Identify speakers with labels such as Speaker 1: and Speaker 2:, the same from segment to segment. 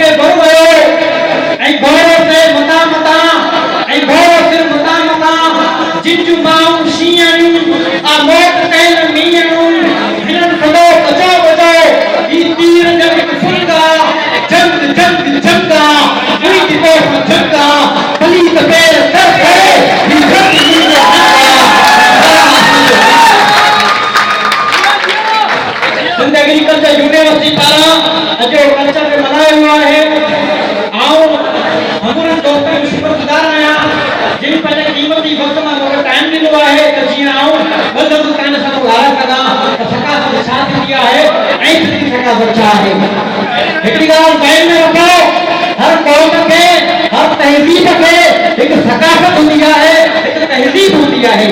Speaker 1: के गुरु आयो ऐं गौरव से मता मता ऐं गौरव से मता मता जिंजू माऊ शीयणू आ मोट कैल मीयणू हिनन सदो बचो बचो ई तीर जग फुलगा जंग जंग जंगा मुई दितो जंगा भली तबेर कर करे ई धरती सिंध एग्रीकल्चर यूनिवर्सिटी पारा अजो कल्चर में मनाया हुआ है आओ हमारे दोस्तों शुक्रगुजार आया जिन पहले कीमती वक्त में मोर टाइम दिलो है त जी आओ बदल कान सा बुलाया कदा सका सब साथ दिया है ऐ तरी सका बचा है एकड़ी गाल बैन में रखो हर कौम के हर तहजीब के एक सकाफत हुंदी है एक तहजीब हुंदी है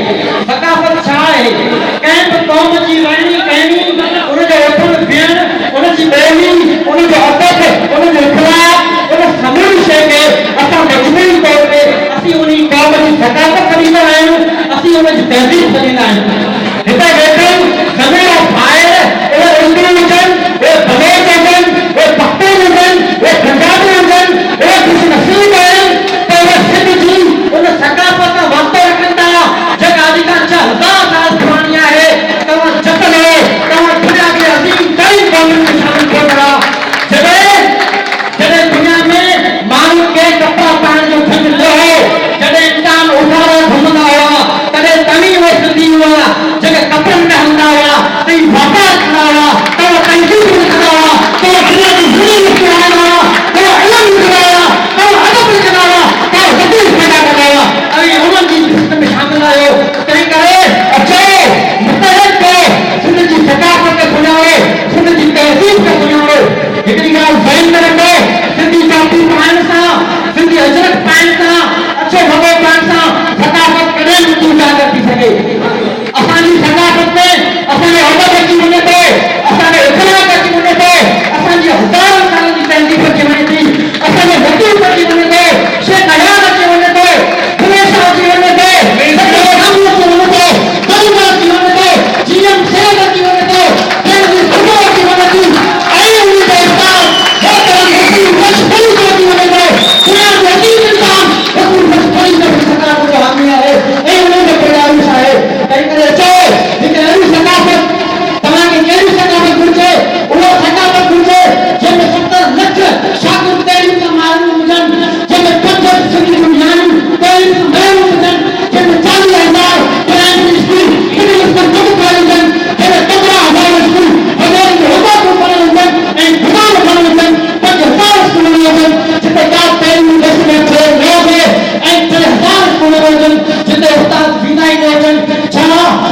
Speaker 1: सकाफत छा है कैं कौम जी रानी कहनी उन जो उठन बेन उन जी बेली उन जो अदब उन जो इखलाक उन समूरी शे के असा मजबूरी तौर पे असी उनी कौम जी सकाफत करींदा आहियूं असी उन जी तहजीब करींदा आहियूं हिते वेठल ज़मीन और फायर ए उर्दू हुजन ए बलोच हुजन ए पख्तून हुजन ए पंजाबी हुजन ए खुश नसीब आहिनि त उहे सिंध जी उन सकाफत सां वास्तो रखनि था जेका अॼु खां 6000 साल पुराणी आहे तव्हां जतन तव्हां दुनिया के अज़ीम तरीन कौमुनि में शामिल थियो था जॾहिं दुनिया में माण्हुनि खे कपिड़ा पाइण जो ढंग न हो जॾहिं इंसान उधारा घुमंदा हुआ तॾहिं तव्हीं उहे सिंधी हुआ जेके कपिड़नि में हलंदा हुआ तव्हीं वापार कंदा हुआ तव्हां तहज़ीब लिखंदा हुआ तव्हां दुनिया जी ज़िंदगी लिखी आया हुआ तव्हां इल्मु लिखंदा हुआ तव्हां अदब लिखंदा हुआ तव्हां वकील पैदा कंदा हुआ ऐं उन्हनि जी लिस्ट में शामिल आहियो तंहिं करे अचो मुतहद कयो सिंध जी सकाफत खे सुञाणो सिंध जी तहज़ीब खे सुञाणो हिकिड़ी ॻाल्हि ज़हन में रखो सिंधी जाती पाइण सां सिंधी अजरक पाइण सां अच्छो वॻो पाइण सां सकाफत कॾहिं नथी उजागर थी सघे असांजी सकाफत में असांजो अदब अची वञे थो असांजो इखलाक अची वञे थो असांजी हज़ारनि सालनि जी तहज़ीब अची वञे थी असांजो वजूद अची वञे थो शेख हयात अची वञे थो हमेशा अची वञे थो अची वञे थो कलमा अची वञे थो जीवन सेव अची वञे थो पंहिंजी सुबुह अची वञे थी ऐं उन जो उस्ताद मशहूर अची वञे थो दुनिया जो अजीब इंसान हुकुम मशहूरी में सकाफत जो हामी आहे ऐं उन जो पैदाइश आहे तंहिं करे अचो हिकु अहिड़ी सकाफत तव्हांखे कहिड़ी सकाफत घुरिजे उहा सकाफत घुरिजे जंहिंमें 70 लख शागिर्द तइलीम सां माण्हू हुजनि जंहिंमें 5 सिंधी दुनियाऊं तइलीम सां महिरूम हुजनि जंहिंमें 40,000 प्राइमरी स्कूल मिडिल स्कूल गॾु ठहियल हुजनि जंहिंमें 15,000 स्कूल वॾनि जो हुकूमत पढ़ियल हुजनि ऐं गुलाम पढ़ियल हुजनि 5,000 स्कूल हुजनि जिते का तइलीम में थिए न हुजे ऐं 3,000 स्कूल हुजनि जिते उस्ताद वेंदा ई न हुजनि छा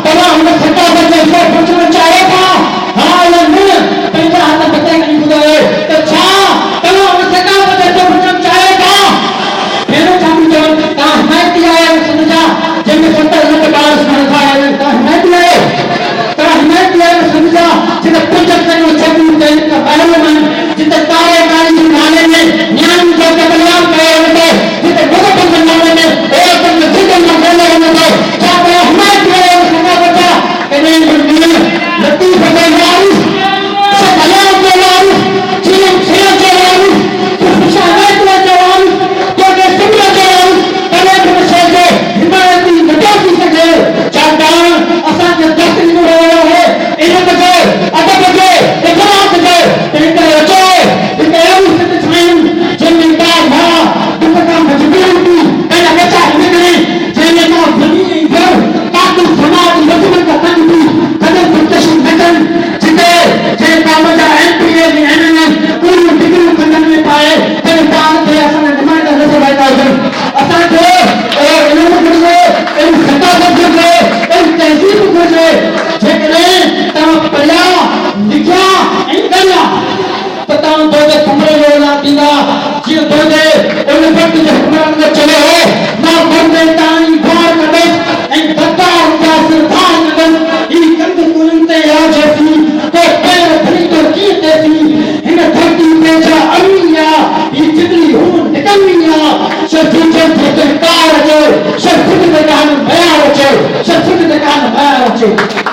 Speaker 1: तव्हां हुन सकाफत जो हिसो पहुचणु चाहियो था हा या न पंहिंजा हथ मथे खणी ॿुधायो त छा तव्हां हुन सकाफत जो हिसो पहुचणु चाहियो था भेणो छा थी चवनि तव्हां हिमायती आहियो सिंध जा जंहिंमें 70 लख ॿार स्कूल था आहिनि तव्हां हिमायती आहियो सिंध जा जिते 5 करोड़ छोकिरियूं तइलीम खां ॿाहिरि आहिनि जिते कारे कारी जे नाले में न्याणियुनि जो कतलेआम कयो वञे थो जिते मुग़ल जे नाले में औरतुनि खे ज़िंदनि मां ॻोल्हियो वञे थो छा तव्हां हिमायती आहियो सकाफत जा कॾहिं बि न लतीफ़ जो वारिस शेख हयात जो वारिस जीवन सेव जो वारिस शाहद जो वारिस तोखे सिमर जो वारिस कॾहिं बि न शइ जो हिमायती न थी सघे छाकाणि असांखे दस्त ॾिनो वियो आहे इल्म जो अदब जो इखलाक जो तंहिं करे अचो हिकु अहिड़ी सिंध ठाहियूं जंहिंमें का मां दुख खां मजबूर थी पंहिंजा बचा निकिरे जंहिंमें का भली ऐं घर ताक़त समाज मजबूत का कनि थी कॾहिं मुंतशिर न कनि जिते जंहिं कौम जा MP ऐं MLA पूरियूं डिग्रियूं कननि में पाए जंहिं पाण खे असांजा नुमाइंदा नज़र आईंदा हुजनि असांखे इल्मु घुरिजे अहिड़ी सकाफत घुरिजे अहिड़ी तहज़ीब घुरिजे जेकॾहिं तव्हां पढ़िया लिखिया ऐं करिया त तव्हां दोजे कमरे जो ऐलान ॾींदा जीअं दोजे उन वक़्त जे हुकमरान में चयो हो मां मर्दे ताईं घोर कंदुसि ऐं गद्दार जा सिरधार कंदुसि ही कंध कुलनि ते यादि तो पैर भली तो कीअं थिएसी हिन धरती ते छा अमी आहे ही जिंदगी हू निकलनी आहे शर्फिजन जो कार अचे शर्फिज ते कान बयान अचे शर्फिज ते कान बयान अचे